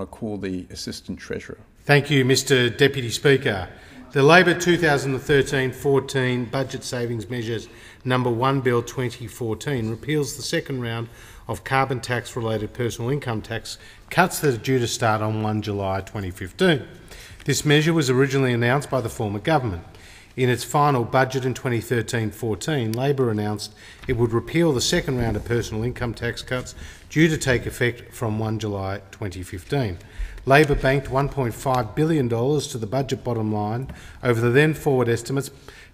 I call the Assistant Treasurer. Thank you, Mr Deputy Speaker. The Labor 2013-14 Budget Savings Measures No. 1 Bill 2014 repeals the second round of carbon tax-related personal income tax cuts that are due to start on 1 July 2015. This measure was originally announced by the former government. In its final budget in 2013-14, Labor announced it would repeal the second round of personal income tax cuts due to take effect from 1 July 2015. Labor banked $1.5 billion to the budget bottom line over the then forward estimates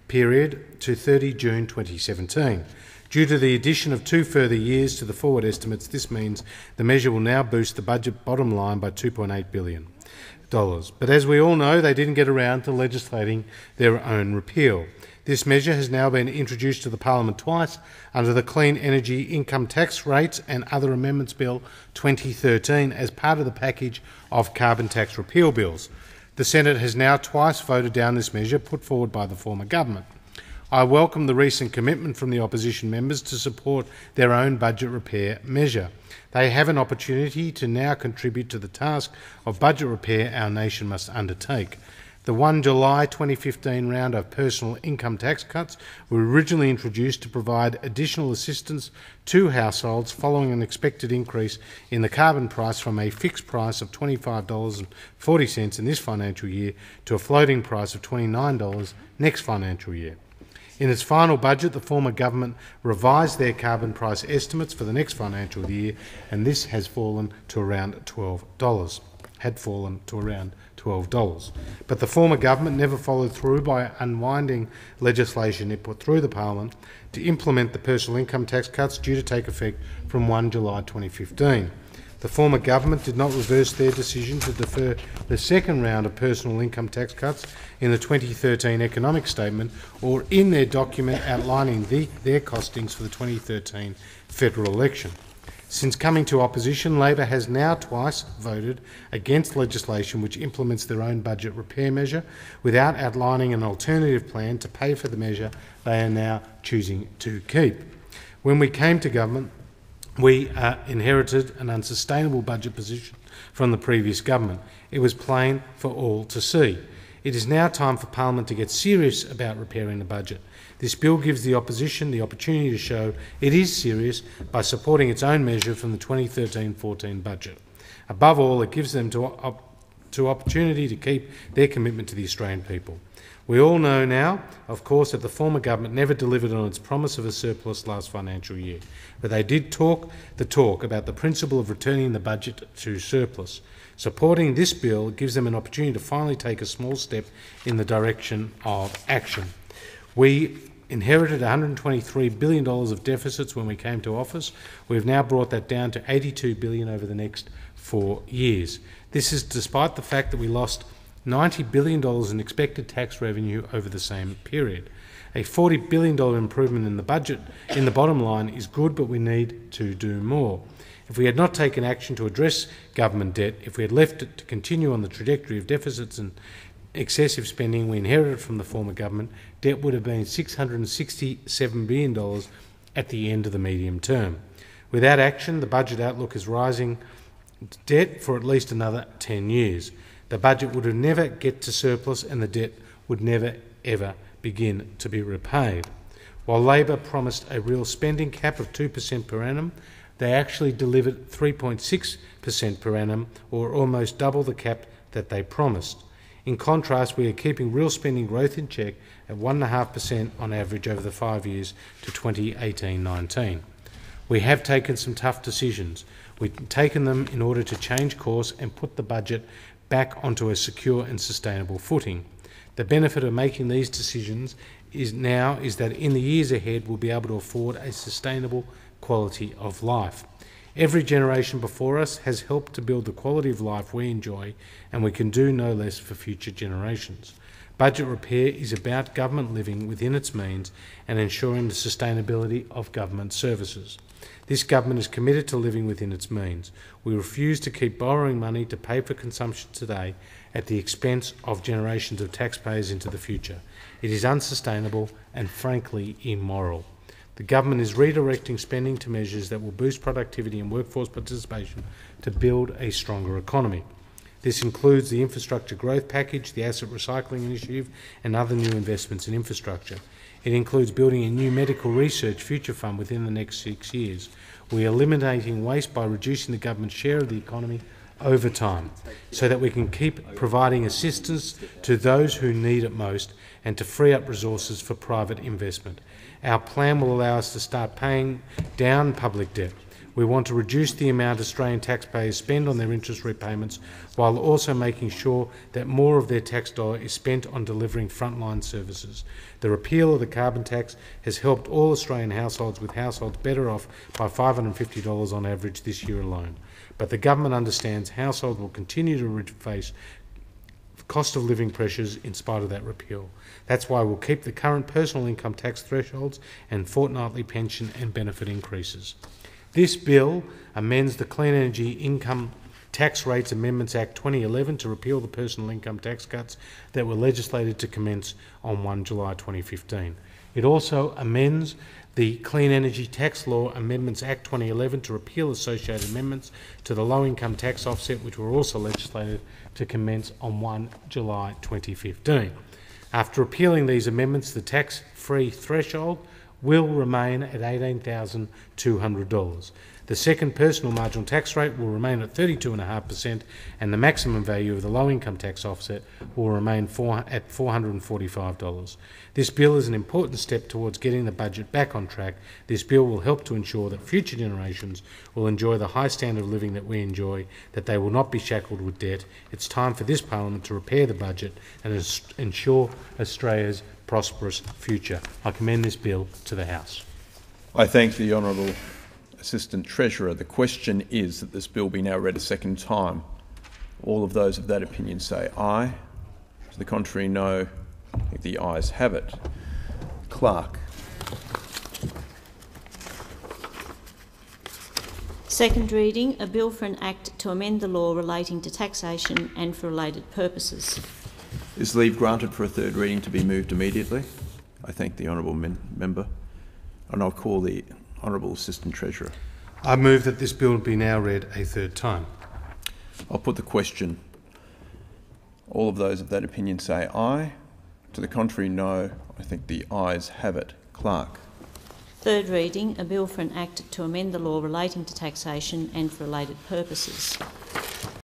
period to 30 June 2017. Due to the addition of 2 further years to the forward estimates, this means the measure will now boost the budget bottom line by $2.8 billion. But as we all know, they didn't get around to legislating their own repeal. This measure has now been introduced to the Parliament twice under the Clean Energy Income Tax Rates and Other Amendments Bill 2013 as part of the package of carbon tax repeal bills. The Senate has now twice voted down this measure put forward by the former government. I welcome the recent commitment from the opposition members to support their own budget repair measure. They have an opportunity to now contribute to the task of budget repair our nation must undertake. The 1 July 2015 round of personal income tax cuts were originally introduced to provide additional assistance to households following an expected increase in the carbon price from a fixed price of $25.40 in this financial year to a floating price of $29 next financial year. In its final budget, the former government revised their carbon price estimates for the next financial year, and this has fallen to around $12. But the former government never followed through by unwinding legislation it put through the Parliament to implement the personal income tax cuts due to take effect from 1 July 2015. The former government did not reverse their decision to defer the second round of personal income tax cuts in the 2013 economic statement or in their document outlining their costings for the 2013 federal election. Since coming to opposition, Labor has now twice voted against legislation which implements their own budget repair measure without outlining an alternative plan to pay for the measure they are now choosing to keep. When we came to government, we inherited an unsustainable budget position from the previous government. It was plain for all to see. It is now time for Parliament to get serious about repairing the budget. This bill gives the opposition the opportunity to show it is serious by supporting its own measure from the 2013-14 budget. Above all, it gives them to opportunity to keep their commitment to the Australian people. We all know now, of course, that the former government never delivered on its promise of a surplus last financial year, but they did talk the talk about the principle of returning the budget to surplus. Supporting this bill gives them an opportunity to finally take a small step in the direction of action. We inherited $123 billion of deficits when we came to office. We've now brought that down to $82 billion over the next 4 years. This is despite the fact that we lost $90 billion in expected tax revenue over the same period. A $40 billion improvement in the budget in the bottom line is good, but we need to do more. If we had not taken action to address government debt, if we had left it to continue on the trajectory of deficits and excessive spending we inherited from the former government, debt would have been $667 billion at the end of the medium term. Without action, the budget outlook is rising debt for at least another 10 years. The budget would never get to surplus and the debt would never, ever begin to be repaid. While Labor promised a real spending cap of 2% per annum, they actually delivered 3.6% per annum, or almost double the cap that they promised. In contrast, we are keeping real spending growth in check at 1.5% on average over the 5 years to 2018-19. We have taken some tough decisions. We've taken them in order to change course and put the budget back onto a secure and sustainable footing. The benefit of making these decisions is that in the years ahead we'll be able to afford a sustainable quality of life. Every generation before us has helped to build the quality of life we enjoy, and we can do no less for future generations. Budget repair is about government living within its means and ensuring the sustainability of government services. This government is committed to living within its means. We refuse to keep borrowing money to pay for consumption today at the expense of generations of taxpayers into the future. It is unsustainable and frankly immoral. The government is redirecting spending to measures that will boost productivity and workforce participation to build a stronger economy. This includes the Infrastructure Growth Package, the Asset Recycling Initiative and other new investments in infrastructure. It includes building a new medical research future fund within the next 6 years. We are eliminating waste by reducing the government's share of the economy over time so that we can keep providing assistance to those who need it most and to free up resources for private investment. Our plan will allow us to start paying down public debt. We want to reduce the amount Australian taxpayers spend on their interest repayments while also making sure that more of their tax dollar is spent on delivering frontline services. The repeal of the carbon tax has helped all Australian households, with households better off by $550 on average this year alone. But the government understands households will continue to face cost of living pressures in spite of that repeal. That's why we'll keep the current personal income tax thresholds and fortnightly pension and benefit increases. This bill amends the Clean Energy Income Tax Rates Amendments Act 2011 to repeal the personal income tax cuts that were legislated to commence on 1 July 2015. It also amends the Clean Energy Tax Law Amendments Act 2011 to repeal associated amendments to the low income tax offset, which were also legislated to commence on 1 July 2015. After repealing these amendments, the tax-free threshold will remain at $18,200. The second personal marginal tax rate will remain at 32.5%, and the maximum value of the low income tax offset will remain at $445. This bill is an important step towards getting the budget back on track. This bill will help to ensure that future generations will enjoy the high standard of living that we enjoy, that they will not be shackled with debt. It's time for this Parliament to repair the budget and ensure Australia's prosperous future. I commend this bill to the House. I thank the Honourable Assistant Treasurer. The question is that this bill be now read a second time. All of those of that opinion say aye. To the contrary, no. I think the ayes have it. Clerk. Second reading, a bill for an act to amend the law relating to taxation and for related purposes. Is leave granted for a third reading to be moved immediately? I thank the Honourable Member, and I'll call the Honourable Assistant Treasurer. I move that this bill be now read a third time. I'll put the question. All of those of that opinion say aye. To the contrary, no. I think the ayes have it. Clerk. Third reading, a bill for an act to amend the law relating to taxation and for related purposes.